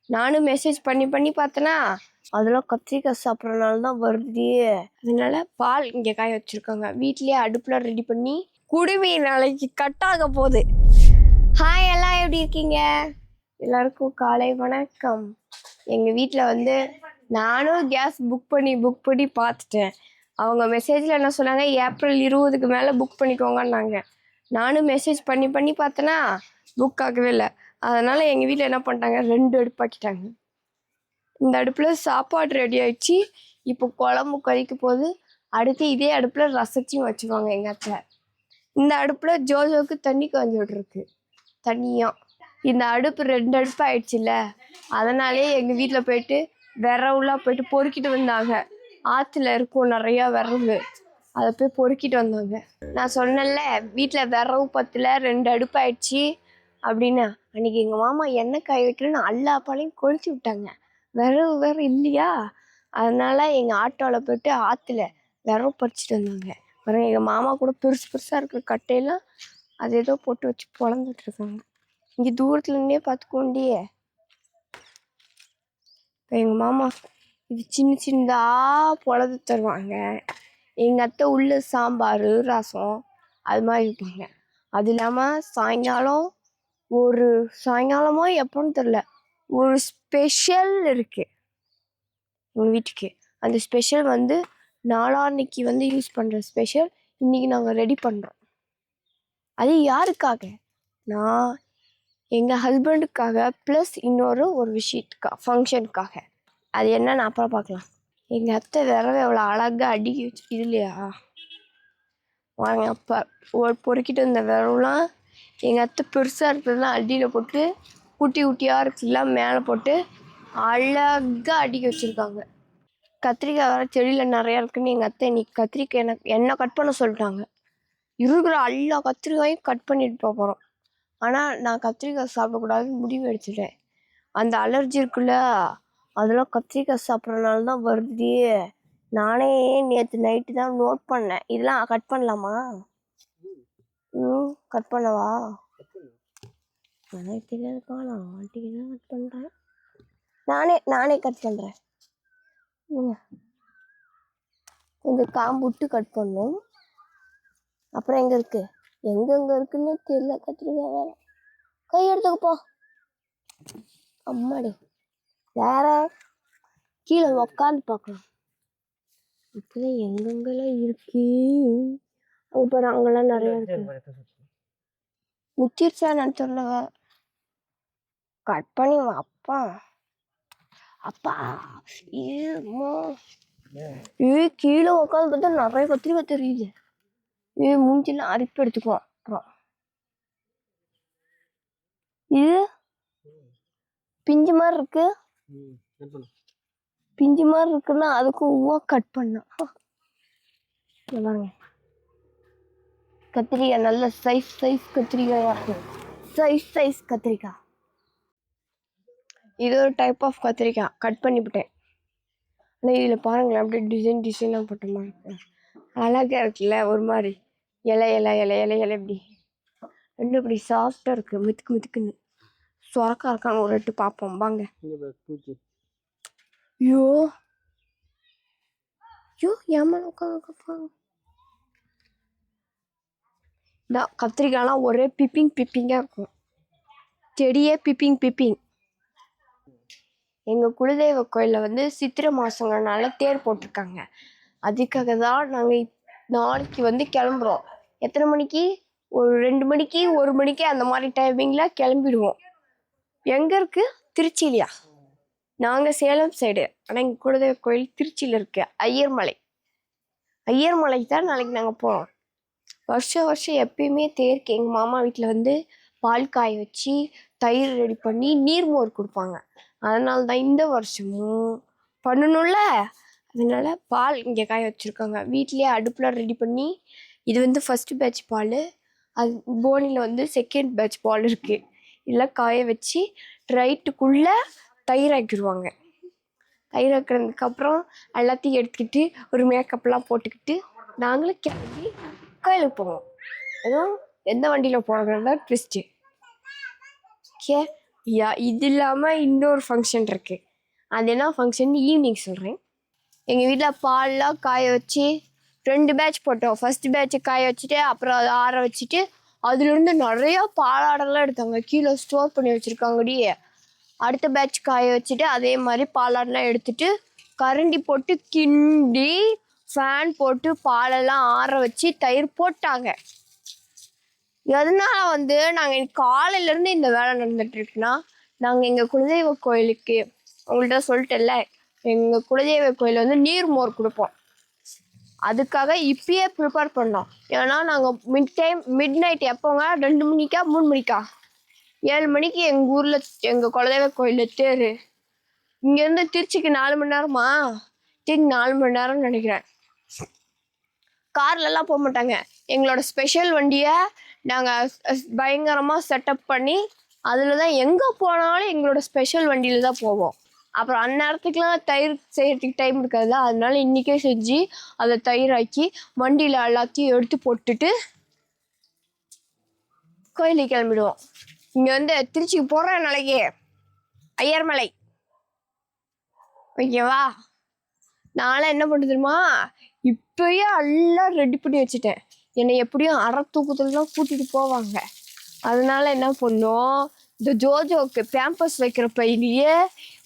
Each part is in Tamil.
நானும் மெசேஜ் பண்ணி பார்த்தேன்னா அதெல்லாம் கத்திரிக்காய் சாப்பிட்றதுனால தான் வருது. அதனால பால் இங்கே காய வச்சுருக்காங்க. வீட்லேயே அடுப்பில் ரெடி பண்ணி குடுமி நாளைக்கு கட்டாக போகுது. ஹாய், எல்லாம் எப்படி இருக்கீங்க? எல்லாருக்கும் காலை வணக்கம். எங்கள் வீட்டில் வந்து நானும் கேஸ் புக் பண்ணி பார்த்துட்டேன். அவங்க மெசேஜில் என்ன சொன்னாங்க, ஏப்ரல் 20க்கு மேலே புக் பண்ணிக்கோங்கன்னாங்க. நானும் மெசேஜ் பண்ணி பார்த்தேன்னா புக் ஆகவே இல்லை. அதனால் எங்கள் வீட்டில் என்ன பண்ணிட்டாங்க, 2 அடுப்பாக்கிட்டாங்க. இந்த அடுப்பில் சாப்பாடு ரெடி ஆகிடுச்சு. இப்போ குழம்பு கறிக்க போகுது. அடுத்து இதே அடுப்பில் ரசத்தையும் வச்சுருவாங்க எங்கள் அத்தை. இந்த அடுப்பில் ஜோஜோவுக்கு தண்ணி காஞ்சி விட்ருக்கு தண்ணியும். இந்த அடுப்பு 2 அடுப்பு ஆயிடுச்சுல்ல, அதனாலே எங்கள் வீட்டில் போயிட்டு விரவுலாம் போயிட்டு பொறுக்கிட்டு வந்தாங்க. ஆற்றுல இருக்கும் நிறையா விரவு, அதை போய் பொறுக்கிட்டு வந்தாங்க. நான் சொன்னேன்ல வீட்டில் விரவு பத்தில் 2 அடுப்பு ஆயிடுச்சு அப்படின்னு. அன்றைக்கி எங்கள் மாமா எண்ணெய் காய வைக்கலன்னு எல்லா பாலையும் கொளுத்தி விட்டாங்க. விரவு வேறு இல்லையா, அதனால் எங்கள் ஆட்டோவில் போய்ட்டு ஆற்றுல விரவு பறிச்சிட்டு வந்தாங்க. அப்புறம் எங்கள் மாமா கூட பெருசாக இருக்கிற கட்டையெல்லாம் அது ஏதோ போட்டு வச்சு பொழந்துட்டுருக்காங்க. இங்கே தூரத்துலேருந்தே பார்த்துக்கோண்டியே. இப்போ எங்கள் மாமா இது சின்னதாக பொழந்து தருவாங்க. எங்கள் அத்தை உள்ள சாம்பார் ரசம் அது மாதிரி இருப்பாங்க. அது இல்லாமல் சாயங்காலமோ எப்போன்னு தெரில, ஒரு ஸ்பெஷல் இருக்குது எங்கள் வீட்டுக்கு. அந்த ஸ்பெஷல் வந்து நாளான்னைக்கு வந்து யூஸ் பண்ணுற ஸ்பெஷல் இன்றைக்கி நாங்கள் ரெடி பண்ணுறோம். அது யாருக்காக? நான் எங்கள் ஹஸ்பண்டுக்காக ப்ளஸ் இன்னொரு ஃபங்க்ஷனுக்காக. அது என்னன்னு அப்புறம் பார்க்கலாம். எங்கள் அத்தை விரவை எவ்வளோ அழகாக அடுக்கி வச்சு இது இல்லையா வாங்க. அப்போ பொறுக்கிட்டு வந்த விரவுலாம் எங்கள் அத்தை பெருசாக இருக்கிறதுலாம் அடியில் போட்டு குட்டியாக இருக்குதுலாம் மேலே போட்டு அழகாக அடுக்கி வச்சுருக்காங்க. கத்திரிக்காய் வர செடியில் நிறையா இருக்குன்னு எங்கள் அத்தை இன்னைக்கு கத்திரிக்காய் என்ன கட் பண்ண சொல்லிட்டாங்க. இருக்கிற எல்லா கத்திரிக்காயும் கட் பண்ணிட்டு போகிறோம். ஆனால் நான் கத்திரிக்காய் சாப்பிடக்கூடாதுன்னு முடிவு எடுத்துட்டேன். அந்த அலர்ஜி இருக்குல்ல, அதெல்லாம் கத்திரிக்காய் சாப்பிட்றதுனால தான் வருது. நானே நேற்று நைட்டு தான் நோட் பண்ணேன். இதெல்லாம் கட் பண்ணலாமா? கட் பண்ணவா? எனக்கு தெரியாதுப்பா, நான் ஆண்டிக்கு தான் கட் பண்ணுறேன். நானே கட் பண்ணுறேன். கொஞ்சம் காம்பு விட்டு கட் பண்ணும். அப்புறம் எங்கே இருக்குன்னு தெரியல. கத்திரிக்காய் வேற கை எடுத்துக்கப்போ. அம்மாடி, வேற கீழே உக்காந்து பார்க்கலாம். இப்போதான் எங்கெங்கெல்லாம் இருக்கு. அப்புறம் அங்கெல்லாம் நிறையா இருக்கு. முத்திருச்சா நினச்சல கட் பண்ணி அப்பா கீழே உட்காந்து பார்த்தா நிறைய கத்திரிக்காய் தெரியுது. மூஞ்சிலாம் அரிப்பு எடுத்துக்குவோம். அப்புறம் இது பிஞ்சு மாதிரி இருக்குன்னா அதுக்கும் கட் பண்ண கத்திரிக்காய் நல்ல சைஸ் கத்திரிக்காயா இருக்கு. சைஸ் கத்திரிக்காய். இது ஒரு டைப் ஆஃப் கத்திரிக்காய். கட் பண்ணிவிட்டேன். ஆனால் இதில் பாருங்களேன், அப்படியே டிசைனாக போட்ட மாதிரி இருக்கு. அழகாக இருக்குல்ல, ஒரு மாதிரி இலை இப்படி ரெண்டும் இப்படி சாஃப்டாக இருக்குது. மித்துக்குன்னு சொரக்கா இருக்கான்னு ஒரு எட்டு பார்ப்போம் வாங்க. ஐயோ ஏமால உட்காந்து இந்த கத்திரிக்காய்லாம் ஒரே பிப்பிங்காக இருக்கும். செடியே பிப்பிங். எங்கள் குலதெய்வ கோயிலில் வந்து சித்திரை மாதங்கிறனால தேர் போட்டிருக்காங்க. அதுக்காக தான் நாங்கள் நாளைக்கு வந்து கிளம்புறோம். எத்தனை மணிக்கு? ஒரு 2 மணிக்கு 1 மணிக்கு அந்த மாதிரி டைமிங்கில் கிளம்பிடுவோம். எங்கே இருக்குது? திருச்சியிலையா? நாங்கள் சேலம் சைடு. ஆனால் எங்கள் குலதெய்வ கோயில் திருச்சியில் இருக்குது. ஐயர்மலைக்கு தான் நாளைக்கு நாங்கள் போகிறோம். வருஷம் எப்பயுமே தேருக்கு எங்கள் மாமா வீட்டில் வந்து பால் காய வச்சு தயிர் ரெடி பண்ணி நீர்மோர் கொடுப்பாங்க. அதனால தான் இந்த வருஷமும் பண்ணணும்ல, அதனால பால் இங்கே காய வச்சுருக்காங்க. வீட்லேயே அடுப்பில் ரெடி பண்ணி, இது வந்து ஃபஸ்ட்டு பேட்ச் பால், அது போனியில் வந்து செகண்ட் பேட்ச் பால் இருக்குது. இதெல்லாம் காய வச்சு ரைட்டுக்குள்ளே தயிர் ஆக்கிடுவாங்க. தயிர் ஆக்கிறதுக்கப்புறம் எல்லாத்தையும் எடுத்துக்கிட்டு ஒரு மேக்கப்லாம் போட்டுக்கிட்டு நாங்களும் கிளம்பி கோயிலுக்கு போவோம். அதுவும் எந்த வண்டியில் போகிறது தான் ட்விஸ்ட்டு. இது இல்லாமல் இன்னொரு ஃபங்க்ஷன் இருக்கு. அது என்ன ஃபங்க்ஷன் ஈவினிங் சொல்கிறேன். எங்கள் வீட்டில் பால்லாம் காய வச்சு 2 பேட்ச் போட்டோம். ஃபர்ஸ்ட் பேட்ச் காய வச்சுட்டு அப்புறம் அதை ஆற வச்சுட்டு அதுலேருந்து நிறையா பாலாடெல்லாம் எடுத்தாங்க, கீழே ஸ்டோர் பண்ணி வச்சுருக்காங்கடி. அடுத்த பேட்ச் காய வச்சுட்டு அதே மாதிரி பாலாடெல்லாம் எடுத்துட்டு கரண்டி போட்டு கிண்டி ஃபேன் போட்டு பாலெல்லாம் ஆற வச்சு தயிர் போட்டாங்க. எதனால நாங்கள் காலையிலேருந்து இந்த வேலை நடந்துட்டு இருக்குன்னா, நாங்கள் எங்கள் குலதெய்வ கோயிலுக்கு உங்கள்கிட்ட சொல்லிட்டேன்ல, எங்கள் குலதெய்வ கோயில் நீர் மோர் கொடுப்போம். அதுக்காக இப்பயே ப்ரிப்பேர் பண்ணோம். ஏன்னா நாங்கள் மிட் நைட் எப்போங்க 2 மணிக்கா 3 மணிக்கா 7 மணிக்கு எங்கள் ஊரில் எங்கள் குலதெய்வ கோயிலில் தேர். இங்கேருந்து திருச்சிக்கு 4 மணி நேரமா, திருச்சி 4 மணி நேரம்னு நினைக்கிறேன். கார்லலாம் போக மாட்டாங்க. எங்களோட ஸ்பெஷல் வண்டியை நாங்கள் பயங்கரமாக செட்டப் பண்ணி அதில் தான் எங்கே போனாலும் எங்களோட ஸ்பெஷல் வண்டியில் தான் போவோம். அப்புறம் அந்நேரத்துக்குலாம் தயிர் செய்யறதுக்கு டைம் இருக்காதுல்ல, அதனால இன்றைக்கே செஞ்சு அதை தயிராக்கி வண்டியில் எல்லாத்தையும் எடுத்து போட்டுட்டு கோயிலுக்கு கிளம்பிடுவோம். இங்கே திருச்சிக்கு போகிற நாளைக்கு ஐயர்மலை ஓகேவா. நானும் என்ன பண்ணுதுமா, இப்பயே எல்லாம் ரெடி பண்ணி வச்சுட்டேன். என்னை எப்படியும் அரை தூக்கத்துலலாம் கூட்டிகிட்டு போவாங்க. அதனால என்ன பண்ணோம், இந்த ஜோஜோக்கு பேம்பஸ் வைக்கிற பையிலேயே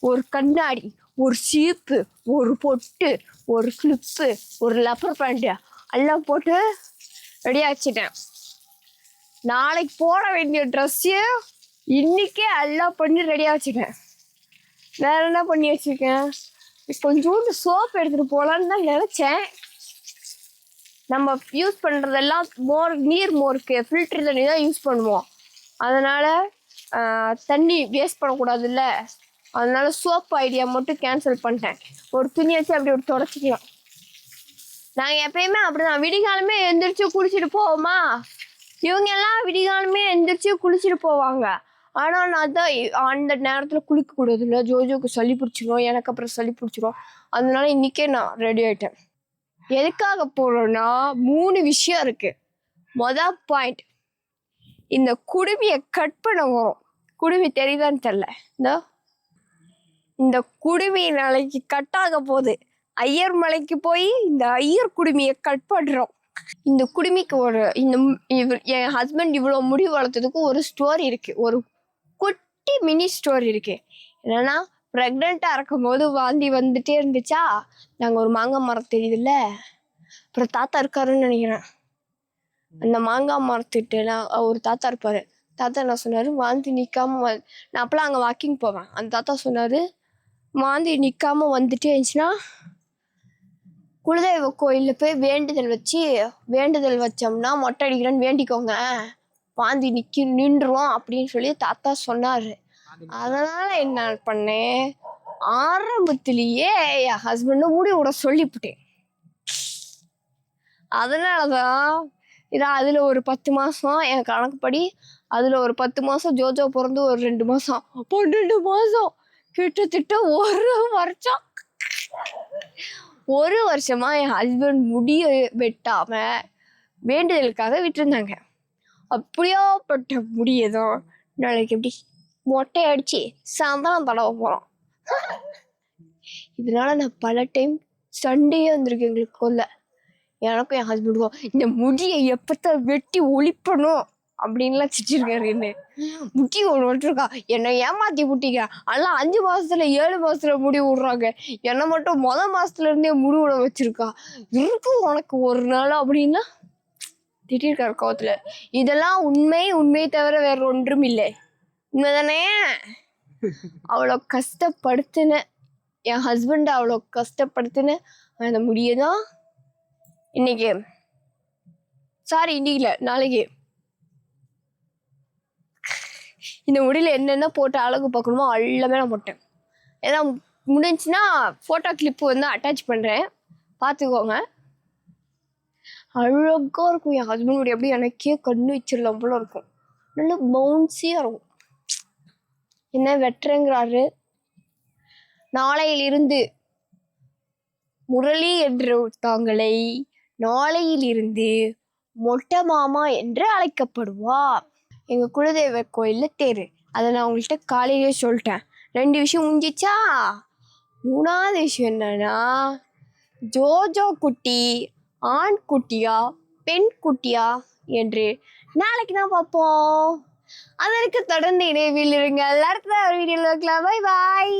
ஒரு கண்ணாடி, ஒரு சீப்பு, ஒரு பொட்டு, ஒரு கிளிப்பு, ஒரு லப்பர் பேண்ட்டு எல்லாம் போட்டு ரெடியாக வச்சுட்டேன். நாளைக்கு போட வேண்டிய ட்ரெஸ்ஸு இன்னைக்கே எல்லாம் பண்ணி ரெடியாக வச்சுட்டேன். வேற என்ன பண்ணி வச்சுருக்கேன், கொஞ்சோண்டு சோப் எடுத்துகிட்டு போகலான்னு தான் நினச்சேன். நம்ம யூஸ் பண்ணுறதெல்லாம் நீர் மோருக்கு ஃபில்ட்ரு தண்ணி தான் யூஸ் பண்ணுவோம். அதனால் தண்ணி வேஸ்ட் பண்ணக்கூடாதுல்ல, அதனால சோப் ஐடியா மட்டும் கேன்சல் பண்ணிட்டேன். ஒரு துணி வச்சு அப்படி ஒரு தொடச்சிக்கலாம். நாங்கள் எப்பயுமே அப்படிதான் விடிகாலமே எந்திரிச்சு குளிச்சுட்டு போவோமா. இவங்க எல்லாம் விடிகாலமே எந்திரிச்சு குளிச்சுட்டு போவாங்க. ஆனால் நான் தான் அந்த நேரத்தில் குளிக்கக்கூடாதுல்ல, ஜோஜோக்கு சளி பிடிச்சிடும், எனக்கு அப்புறம் சளி பிடிச்சிடும். அதனால இன்றைக்கே நான் ரெடி ஆகிட்டேன். எதுக்காக போகிறோன்னா 3 விஷயம் இருக்குது. மொதல் பாயிண்ட், இந்த குடுமியை கட் பண்ண வரும். குடுமி தெரியுதான்னு தெரில, இந்த குடுமி நாளைக்கு கட்டாக போகுது. ஐயர் மலைக்கு போய் இந்த ஐயர் குடுமியை கட் பண்ணுறோம். இந்த குடுமிக்கு என் ஹஸ்பண்ட் இவ்வளோ முடி வளர்த்ததுக்கு ஒரு ஸ்டோரி இருக்குது, ஒரு குட்டி மினி ஸ்டோரி இருக்குது. என்னன்னா, ப்ரெக்னெண்ட்டாக இருக்கும் போது வாந்தி வந்துட்டே இருந்துச்சா. நாங்கள் ஒரு மாங்காய் மரம் தெரியுதுல்ல, அப்புறம் தாத்தா இருக்காருன்னு நினைக்கிறேன். அந்த மாங்காய் மரத்துட்டுலாம் ஒரு தாத்தா இருப்பார். தாத்தா என்ன சொன்னார், வாந்தி நிற்காம நான் அப்போலாம் அங்கே வாக்கிங் போவேன். அந்த தாத்தா சொன்னார், வாந்தி நிற்காம வந்துட்டே இருந்துச்சுன்னா குலதெய்வ கோயிலில் போய் வேண்டுதல் வச்சோம்னா மொட்டை அடிக்கிறேன்னு வேண்டிக்கோங்க, வாந்தி நின்றுரும் அப்படின்னு சொல்லி தாத்தா சொன்னார். அதனால் என்ன பண்ணேன், ஆரம்பத்திலேயே என் ஹஸ்பண்டை முடி விட சொல்லிவிட்டேன். அதனால தான் அதில் ஒரு 10 மாதம் என் கணக்குப்படி, அதில் ஒரு 10 மாதம் ஜோஜோ பிறந்து ஒரு 2 மாதம் 12 மாதம், கிட்டத்தட்ட 1 வருஷமா என் ஹஸ்பண்ட் முடிய வெட்டாமல் வேண்டுதலுக்காக விட்டுருந்தாங்க. அப்படியாப்பட்ட முடியதான் நாளைக்கு எப்படி மொட்டை அடிச்சு சாயந்தரம் தடவை போகிறோம். இதனால நான் பல டைம் சண்டையே வந்திருக்கு எங்களுக்கு கொல்ல. எனக்கும் என் ஹஸ்பண்டுக்கும் இந்த முடியை எப்பத்தான் வெட்டி ஒழிப்பணும் அப்படின்லாம் சிரிச்சிருக்காரு. என்ன முட்டி ஒன்று விட்டுருக்கா, என்னை ஏமாத்தி விட்டீங்க. அதெல்லாம் 5 மாதத்துல 7 மாதத்துல முடி விடுறாங்க, என்னை மட்டும் மாதத்துல இருந்தே முடி விட வச்சிருக்கா. இருக்கும் உனக்கு ஒரு நாள் அப்படின்னா திட்டிருக்காரு கோவத்துல. இதெல்லாம் உண்மையை தவிர வேற ஒன்றும் இல்லை. உண்மைதானே? அவ்வளோ கஷ்டப்படுத்தின என் ஹஸ்பண்ட், அவ்வளோ கஷ்டப்படுத்தின அந்த முடியதான் இன்னைக்கு இல்லை நாளைக்கு இந்த முடியல என்னென்ன போட்டு அழகு பார்க்கணுமோ எல்லாமே நான் போட்டேன். ஏன்னா முடிஞ்சுன்னா ஃபோட்டோ கிளிப்பு அட்டாச் பண்ணுறேன், பார்த்துக்கோங்க. அழகாக இருக்கும். என் ஹஸ்பண்ட் எப்படி எனக்கே கண்ணு வச்சிடலாம் போல இருக்கும். நல்ல பவுன்ஸியாக இருக்கும். என்ன வெட்டுறேங்கிறாரு. நாளையிலிருந்து முரளி என்ற தாங்களை நாளையிலிருந்து மொட்டை மாமா என்று அழைக்கப்படுவார். எங்கள் குலதெய்வ கோயிலில் தேர். அதை நான் உங்கள்கிட்ட காலையிலே சொல்லிட்டேன். 2 விஷயம் முடிஞ்சிச்சா. 3வது விஷயம் என்னன்னா, ஜோஜோ குட்டி ஆண் குட்டியா பெண் குட்டியா என்று நாளைக்கு தான் பார்ப்போம். அதற்கு தொடர்ந்து இணைவில் இருங்க. அடுத்த ஒரு வீடியோவில் இருக்கலாம். பாய் பாய்.